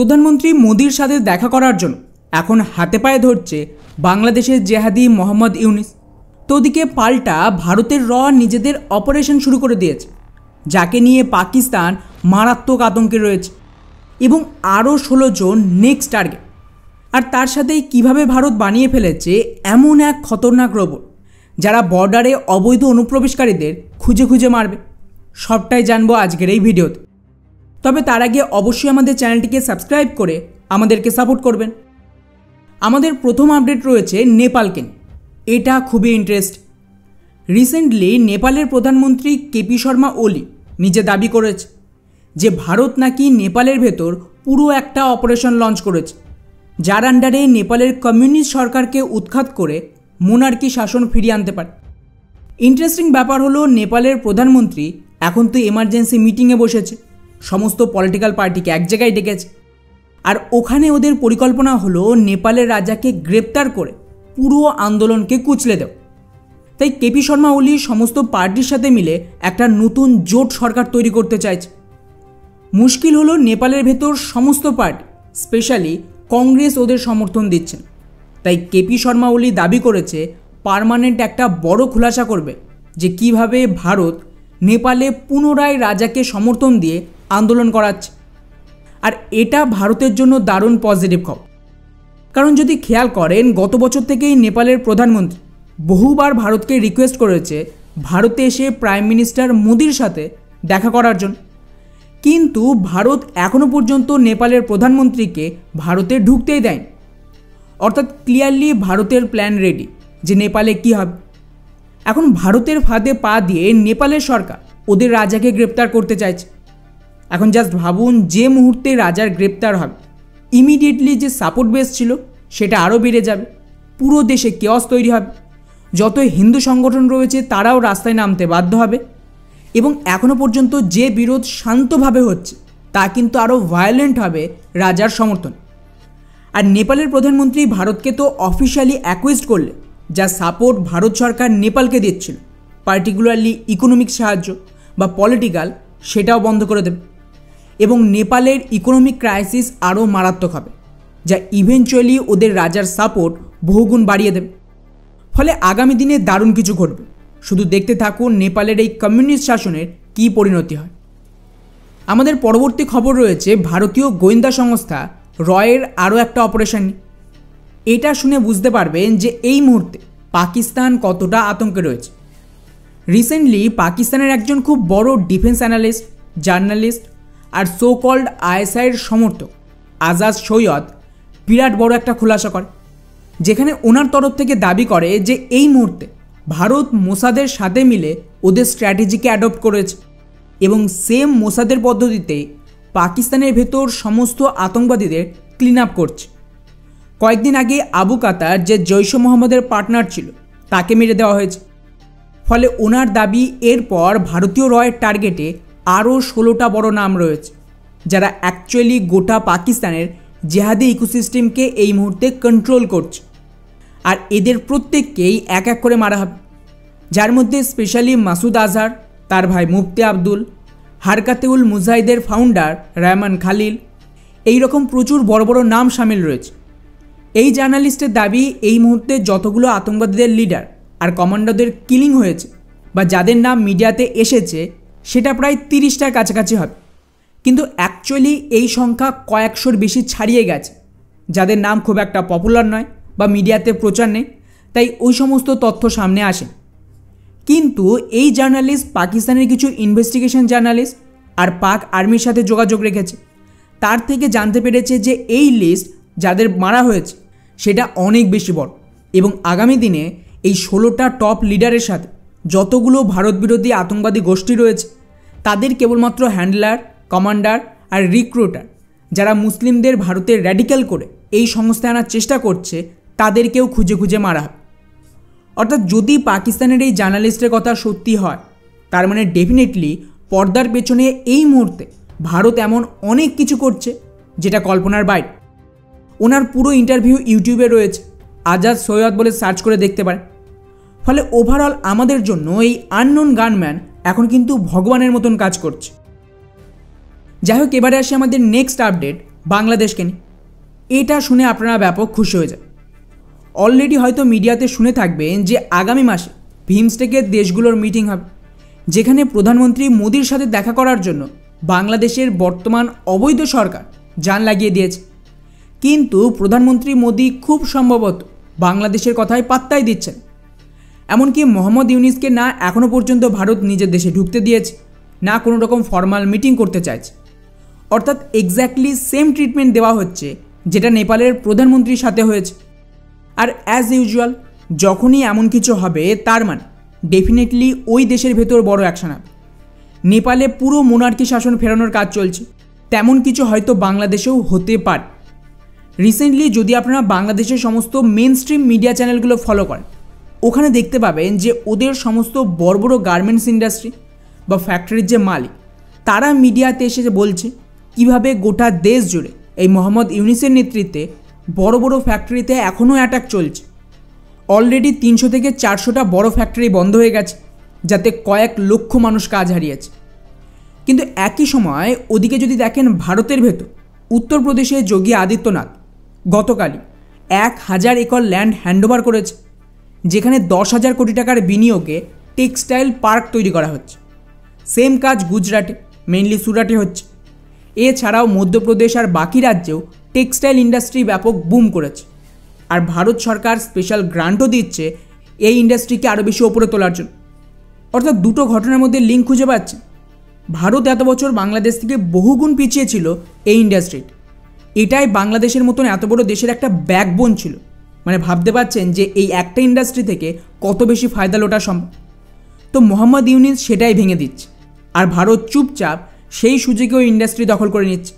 প্রধানমন্ত্রী মোদির সাথে দেখা করার জন্য এখন হাতে পায়ে ধরছে বাংলাদেশের জেহাদি মোহাম্মদ ইউনিস। তো ওদিকে পাল্টা ভারতের নিজেদের অপারেশন শুরু করে দিয়েছে, যাকে নিয়ে পাকিস্তান মারাত্মক আতঙ্কে রয়েছে এবং আরও 16 জন নেক্সট টার্গেট। আর তার সাথেই কিভাবে ভারত বানিয়ে ফেলেছে এমন এক খতরনাক রোবট যারা বর্ডারে অবৈধ অনুপ্রবেশকারীদের খুঁজে খুঁজে মারবে। সবটাই জানবো আজকের এই ভিডিওতে। তবে তার আগে অবশ্যই আমাদের চ্যানেলটিকে সাবস্ক্রাইব করে আমাদেরকে সাপোর্ট করবেন। আমাদের প্রথম আপডেট রয়েছে নেপালকে নিয়ে। এটা খুবই ইন্টারেস্ট। রিসেন্টলি নেপালের প্রধানমন্ত্রী কেপি শর্মা ওলি নিজে দাবি করেছে যে ভারত নাকি নেপালের ভেতর পুরো একটা অপারেশন লঞ্চ করেছে, যার আন্ডারে নেপালের কমিউনিস্ট সরকারকে উৎখাত করে মোনার্কি শাসন ফিরিয়ে আনতে পারে। ইন্টারেস্টিং ব্যাপার হলো নেপালের প্রধানমন্ত্রী এখন তো এমার্জেন্সি মিটিংয়ে বসেছে, সমস্ত পলিটিক্যাল পার্টিকে এক জায়গায় ডেকেছে। আর ওখানে ওদের পরিকল্পনা হলো নেপালের রাজাকে গ্রেপ্তার করে পুরো আন্দোলনকে কুচলে দেওয়া। তাই কেপি শর্মা ওলি সমস্ত পার্টির সাথে মিলে একটা নতুন জোট সরকার তৈরি করতে চাইছে। মুশকিল হলো নেপালের ভেতর সমস্ত পার্টি, স্পেশালি কংগ্রেস ওদের সমর্থন দিচ্ছেন। তাই কেপি শর্মা ওলি দাবি করেছে পার্মানেন্ট একটা বড় খুলাসা করবে যে কিভাবে ভারত নেপালে পুনরায় রাজাকে সমর্থন দিয়ে আন্দোলন করাচ্ছে। আর এটা ভারতের জন্য দারুণ পজিটিভ খবর, কারণ যদি খেয়াল করেন গত বছর থেকেই নেপালের প্রধানমন্ত্রী বহুবার ভারতকে রিকোয়েস্ট করেছে ভারতে এসে প্রাইম মিনিস্টার মোদির সাথে দেখা করার জন্য, কিন্তু ভারত এখনও পর্যন্ত নেপালের প্রধানমন্ত্রীকে ভারতে ঢুকতেই দেয়নি। অর্থাৎ ক্লিয়ারলি ভারতের প্ল্যান রেডি যে নেপালে কী হবে। এখন ভারতের ফাঁদে পা দিয়ে নেপালের সরকার ওদের রাজাকে গ্রেপ্তার করতে চাইছে। এখন জাস্ট ভাবুন, যে মুহূর্তে রাজার গ্রেপ্তার হবে ইমিডিয়েটলি যে সাপোর্ট বেস ছিল সেটা আরও বেড়ে যাবে, পুরো দেশে কেওয়াস তৈরি হবে, যত হিন্দু সংগঠন রয়েছে তারাও রাস্তায় নামতে বাধ্য হবে এবং এখনও পর্যন্ত যে বিরোধ শান্তভাবে হচ্ছে তা কিন্তু আরও ভায়োলেন্ট হবে রাজার সমর্থন। আর নেপালের প্রধানমন্ত্রী ভারতকে তো অফিসিয়ালি অ্যাকুইজড করলে যা সাপোর্ট ভারত সরকার নেপালকে দিচ্ছিল, পার্টিকুলারলি ইকোনমিক সাহায্য বা পলিটিক্যাল, সেটাও বন্ধ করে দেবে এবং নেপালের ইকোনমিক ক্রাইসিস আরও মারাত্মক হবে, যা ইভেনচুয়ালি ওদের রাজার সাপোর্ট বহুগুণ বাড়িয়ে দেবে। ফলে আগামী দিনে দারুণ কিছু ঘটবে। শুধু দেখতে থাকুন নেপালের এই কমিউনিস্ট শাসনের কী পরিণতি হয়। আমাদের পরবর্তী খবর রয়েছে ভারতীয় গোয়েন্দা সংস্থা রয়ের আরও একটা অপারেশন নিয়ে। এটা শুনে বুঝতে পারবেন যে এই মুহূর্তে পাকিস্তান কতটা আতঙ্কে রয়েছে। রিসেন্টলি পাকিস্তানের একজন খুব বড় ডিফেন্স অ্যানালিস্ট, জার্নালিস্ট আর সো কল্ড আইএসআইয়ের সমর্থক আজাদ সৈয়দ বিরাট বড় একটা খুলাসা করে, যেখানে ওনার তরফ থেকে দাবি করে যে এই মুহূর্তে ভারত মোসাদের সাথে মিলে ওদের স্ট্র্যাটেজিকে অ্যাডপ্ট করেছে এবং সেম মোসাদের পদ্ধতিতে পাকিস্তানের ভেতর সমস্ত আতঙ্কবাদীদের ক্লিন আপ করছে। কয়েকদিন আগে আবু কাতার, যে জৈশ মোহাম্মদের পার্টনার ছিল, তাকে মেরে দেওয়া হয়েছে। ফলে ওনার দাবি এরপর ভারতীয় রয়ের টার্গেটে আরও 16টা বড় নাম রয়েছে, যারা অ্যাকচুয়ালি গোটা পাকিস্তানের জেহাদি ইকোসিস্টেমকে এই মুহূর্তে কন্ট্রোল করছে। আর এদের প্রত্যেককেই এক এক করে মারা হবে, যার মধ্যে স্পেশালি মাসুদ আজহার, তার ভাই মুফতি আব্দুল, হারকাতেউল মুজাহিদের ফাউন্ডার রহমান খালিল, এই রকম প্রচুর বড় বড় নাম সামিল রয়েছে। এই জার্নালিস্টের দাবি এই মুহূর্তে যতগুলো আতঙ্কবাদীদের লিডার আর কমান্ডারদের কিলিং হয়েছে বা যাদের নাম মিডিয়াতে এসেছে সেটা প্রায় 30টার কাছাকাছি হবে, কিন্তু অ্যাকচুয়ালি এই সংখ্যা কয়েকশোর বেশি ছাড়িয়ে গেছে, যাদের নাম খুব একটা পপুলার নয় বা মিডিয়াতে প্রচার নেই, তাই ওই সমস্ত তথ্য সামনে আসে। কিন্তু এই জার্নালিস্ট পাকিস্তানের কিছু ইনভেস্টিগেশন জার্নালিস্ট আর পাক আর্মির সাথে যোগাযোগ রেখেছে। তার থেকে জানতে পেরেছে যে এই লিস্ট যাদের মারা হয়েছে সেটা অনেক বেশি বড় এবং আগামী দিনে এই 16টা টপ লিডারের সাথে যতগুলো ভারত বিরোধী আতঙ্কবাদী গোষ্ঠী রয়েছে তাদের কেবলমাত্র হ্যান্ডলার, কমান্ডার আর রিক্রুটার, যারা মুসলিমদের ভারতের র্যাডিক্যাল করে এই সংস্থায় আনার চেষ্টা করছে, তাদেরকেও খুঁজে খুঁজে মারা হবে। অর্থাৎ যদি পাকিস্তানের এই জার্নালিস্টের কথা সত্যি হয়, তার মানে ডেফিনেটলি পর্দার পেছনে এই মুহূর্তে ভারত এমন অনেক কিছু করছে যেটা কল্পনার বাইরে। ওনার পুরো ইন্টারভিউ ইউটিউবে রয়েছে, আজাদ সৈয়দ বলে সার্চ করে দেখতে পারেন। ফলে ওভারঅল আমাদের জন্য এই আননোন গানম্যান এখন কিন্তু ভগবানের মতন কাজ করছে। যাই হোক, এবারে আসি আমাদের নেক্সট আপডেট বাংলাদেশকে নিয়ে। এটা শুনে আপনারা ব্যাপক খুশি হয়ে যায়। অলরেডি হয়তো মিডিয়াতে শুনে থাকবেন যে আগামী মাসে বিমস্টেকের দেশগুলোর মিটিং হবে, যেখানে প্রধানমন্ত্রী মোদির সাথে দেখা করার জন্য বাংলাদেশের বর্তমান অবৈধ সরকার জান লাগিয়ে দিয়েছে। কিন্তু প্রধানমন্ত্রী মোদি খুব সম্ভবত বাংলাদেশের কথায় পাত্তাই দিচ্ছেন। এমনকি মোহাম্মদ ইউনিসকে না এখনও পর্যন্ত ভারত নিজের দেশে ঢুকতে দিয়েছে, না কোনো রকম ফর্মাল মিটিং করতে চাইছে। অর্থাৎ এক্স্যাক্টলি সেম ট্রিটমেন্ট দেওয়া হচ্ছে যেটা নেপালের প্রধানমন্ত্রীর সাথে হয়েছে। আর অ্যাজ ইউজুয়াল যখনই এমন কিছু হবে তার মানে ডেফিনেটলি ওই দেশের ভেতর বড় অ্যাকশন হবে। নেপালে পুরো মোনার্কি শাসন ফেরানোর কাজ চলছে, তেমন কিছু হয়তো বাংলাদেশেও হতে পারে। রিসেন্টলি যদি আপনারা বাংলাদেশের সমস্ত মেন স্ট্রিম মিডিয়া চ্যানেলগুলো ফলো করেন, ওখানে দেখতে পাবেন যে ওদের সমস্ত বড় বড় গার্মেন্টস ইন্ডাস্ট্রি বা ফ্যাক্টরির যে মালিক, তারা মিডিয়াতে এসে বলছে কীভাবে গোটা দেশ জুড়ে এই মোহাম্মদ ইউনিসের নেতৃত্বে বড় বড় ফ্যাক্টরিতে এখনও অ্যাটাক চলছে। অলরেডি 300 থেকে 400টা বড় ফ্যাক্টরি বন্ধ হয়ে গেছে, যাতে কয়েক লক্ষ মানুষ কাজ হারিয়েছে। কিন্তু একই সময় ওদিকে যদি দেখেন ভারতের ভেতর উত্তরপ্রদেশে যোগী আদিত্যনাথ গতকালই 1000 একর ল্যান্ড হ্যান্ডওভার করেছে, যেখানে 10,000 কোটি টাকার বিনিয়োগে টেক্সটাইল পার্ক তৈরি করা হচ্ছে। সেম কাজ গুজরাটে, মেইনলি সুরাটে হচ্ছে। এছাড়াও মধ্যপ্রদেশ আর বাকি রাজ্যেও টেক্সটাইল ইন্ডাস্ট্রি ব্যাপক বুম করেছে। আর ভারত সরকার স্পেশাল গ্রান্টও দিচ্ছে এই ইন্ডাস্ট্রিকে আরও বেশি ওপরে তোলার জন্য। অর্থাৎ দুটো ঘটনার মধ্যে লিঙ্ক খুঁজে পাচ্ছে। ভারত এত বছর বাংলাদেশ থেকে বহুগুণ পিছিয়ে ছিল এই ইন্ডাস্ট্রিতে। এটাই বাংলাদেশের মতন এত বড় দেশের একটা ব্যাকবোন ছিল। মানে ভাবতে পারছেন যে এই একটা ইন্ডাস্ট্রি থেকে কত বেশি ফায়দা লোটা সম্ভব। তো মোহাম্মদ ইউনিস সেটাই ভেঙে দিচ্ছে, আর ভারত চুপচাপ সেই সুযোগে ওই ইন্ডাস্ট্রি দখল করে নিচ্ছে।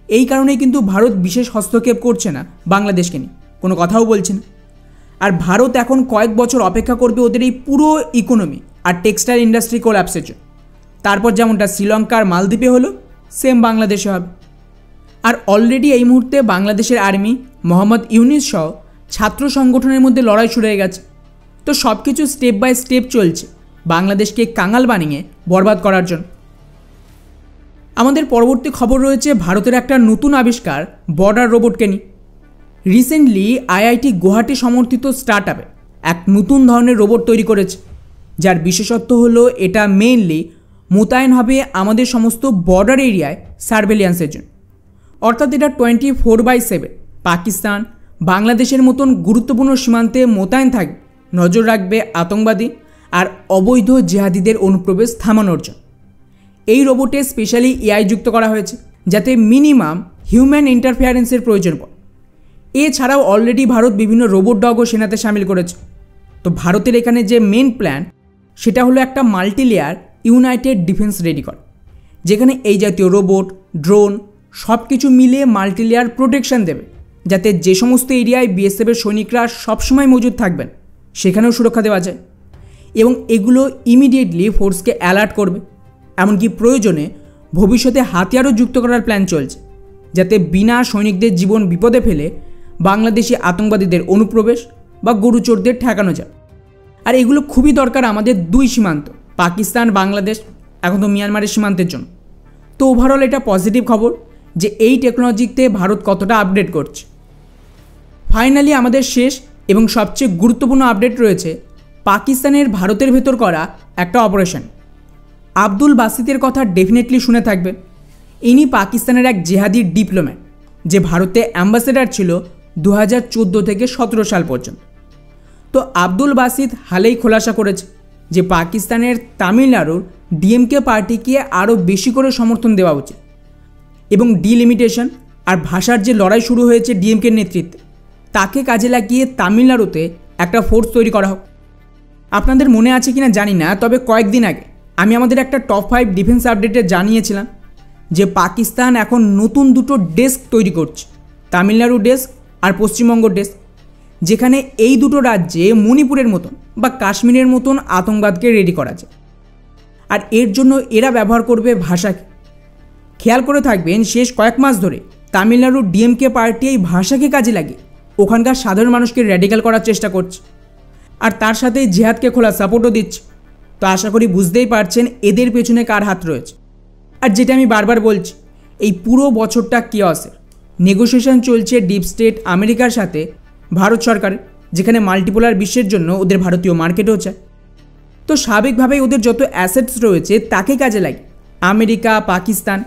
এই কারণেই কিন্তু ভারত বিশেষ হস্তক্ষেপ করছে না বাংলাদেশকে নিয়ে, কোনো কথাও বলছে না। আর ভারত এখন কয়েক বছর অপেক্ষা করবে ওদের এই পুরো ইকোনমি আর টেক্সটাইল ইন্ডাস্ট্রি কোল্যাপসের জন্য। তারপর যেমনটা শ্রীলঙ্কার মালদ্বীপে হলো, সেম বাংলাদেশে হবে। আর অলরেডি এই মুহূর্তে বাংলাদেশের আর্মি, মোহাম্মদ ইউনিস সহ ছাত্র সংগঠনের মধ্যে লড়াই শুরু হয়ে গেছে। তো সব কিছু স্টেপ বাই স্টেপ চলছে বাংলাদেশকে কাঙাল বানিয়ে বরবাদ করার জন্য। আমাদের পরবর্তী খবর রয়েছে ভারতের একটা নতুন আবিষ্কার বর্ডার রোবটকে নিয়ে। রিসেন্টলি আইআইটি গুয়াহাটি সমর্থিত স্টার্টআপে এক নতুন ধরনের রোবট তৈরি করেছে, যার বিশেষত্ব হলো এটা মেইনলি মোতায়েন হবে আমাদের সমস্ত বর্ডার এরিয়ায় সার্ভেলিয়ান্সের জন্য। অর্থাৎ এটা 24/7 পাকিস্তান, বাংলাদেশের মতন গুরুত্বপূর্ণ সীমান্তে মোতায়েন থাকবে, নজর রাখবে আতঙ্কবাদী আর অবৈধ জেহাদিদের অনুপ্রবেশ থামানোর জন্য। এই রোবটে স্পেশালি এআই যুক্ত করা হয়েছে, যাতে মিনিমাম হিউম্যান ইন্টারফেয়ারেন্সের প্রয়োজন পড়ে। এছাড়াও অলরেডি ভারত বিভিন্ন রোবট ডগও সেনাতে সামিল করেছে। তো ভারতের এখানে যে মেন প্ল্যান সেটা হলো একটা মাল্টিলেয়ার ইউনাইটেড ডিফেন্স রেডি করা, যেখানে এই জাতীয় রোবট, ড্রোন সব কিছু মিলিয়ে মাল্টিলেয়ার প্রোটেকশন দেবে, যাতে যে সমস্ত এরিয়ায় বিএসএফের সৈনিকরা সবসময় মজুদ থাকবেন সেখানেও সুরক্ষা দেওয়া যায়। এবং এগুলো ইমিডিয়েটলি ফোর্সকে অ্যালার্ট করবে। এমনকি প্রয়োজনে ভবিষ্যতে হাতিয়ারও যুক্ত করার প্ল্যান চলছে, যাতে বিনা সৈনিকদের জীবন বিপদে ফেলে বাংলাদেশি আতঙ্কবাদীদের অনুপ্রবেশ বা গরুচোরদের ঠেকানো যায়। আর এগুলো খুবই দরকার আমাদের দুই সীমান্ত, পাকিস্তান বাংলাদেশ, এখন তো মিয়ানমারের সীমান্তের জন্য। তো ওভারঅল এটা পজিটিভ খবর যে এই টেকনোলজিতে ভারত কতটা আপডেট করছে। ফাইনালি আমাদের শেষ এবং সবচেয়ে গুরুত্বপূর্ণ আপডেট রয়েছে পাকিস্তানের ভারতের ভেতর করা একটা অপারেশন। আব্দুল বাসিতের কথা ডেফিনেটলি শুনে থাকবে। ইনি পাকিস্তানের এক জেহাদি ডিপ্লোম্যাট, যে ভারতে অ্যাম্বাসেডার ছিল 2014 থেকে 17 সাল পর্যন্ত। তো আব্দুল বাসিত হালেই খোলাসা করেছে যে পাকিস্তানের তামিলনাড়ুর ডিএমকে পার্টিকে আরও বেশি করে সমর্থন দেওয়া উচিত এবং ডিলিমিটেশন আর ভাষার যে লড়াই শুরু হয়েছে ডিএমকের নেতৃত্বে, তাকে কাজে লাগিয়ে তামিলনাড়ুতে একটা ফোর্স তৈরি করা হোক। আপনাদের মনে আছে কিনা জানি না, তবে কয়েকদিন আগে আমি আমাদের একটা টপ 5 ডিফেন্স আপডেটে জানিয়েছিলাম যে পাকিস্তান এখন নতুন দুটো ডেস্ক তৈরি করছে, তামিলনাড়ু ডেস্ক আর পশ্চিমবঙ্গ ডেস্ক, যেখানে এই দুটো রাজ্যে মণিপুরের মতন বা কাশ্মীরের মতন আতঙ্কবাদকে রেডি করা যায়। আর এর জন্য এরা ব্যবহার করবে ভাষাকে। খেয়াল করে থাকবেন শেষ কয়েক মাস ধরে তামিলনাড়ুর ডিএমকে পার্টি এই ভাষাকে কাজে লাগিয়ে ওখানকার সাধারণ মানুষকে র্যাডিক্যাল করার চেষ্টা করছে, আর তার সাথে জিহাদকে খোলা সাপোর্টও দিচ্ছে। তো আশা করি বুঝতেই পারছেন এদের পেছনে কার হাত রয়েছে। আর যেটা আমি বারবার বলছি, এই পুরো বছরটা কিয়সের, নেগোসিয়েশন চলছে ডিপ স্টেট আমেরিকার সাথে ভারত সরকারের, যেখানে মাল্টিপোলার বিশ্বের জন্য ওদের ভারতীয় মার্কেটও চায়। তো স্বাভাবিকভাবেই ওদের যত অ্যাসেটস রয়েছে তাকে কাজে লাগে আমেরিকা পাকিস্তান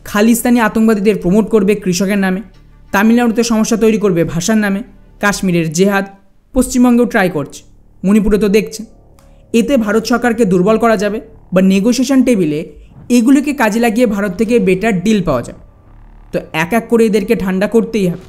খালিস্তানি আতঙ্কবাদীদের প্রমোট করবে কৃষকের নামে, তামিলনাড়ুতে সমস্যা তৈরি করবে ভাষার নামে, কাশ্মীরের জেহাদ পশ্চিমবঙ্গেও ট্রাই করছে, মণিপুরে তো দেখছেন। এতে ভারত সরকারকে দুর্বল করা যাবে বা নেগোসিয়েশন টেবিলে এগুলিকে কাজে লাগিয়ে ভারত থেকে বেটার ডিল পাওয়া যায়। তো এক এক করে এদেরকে ঠান্ডা করতেই হবে।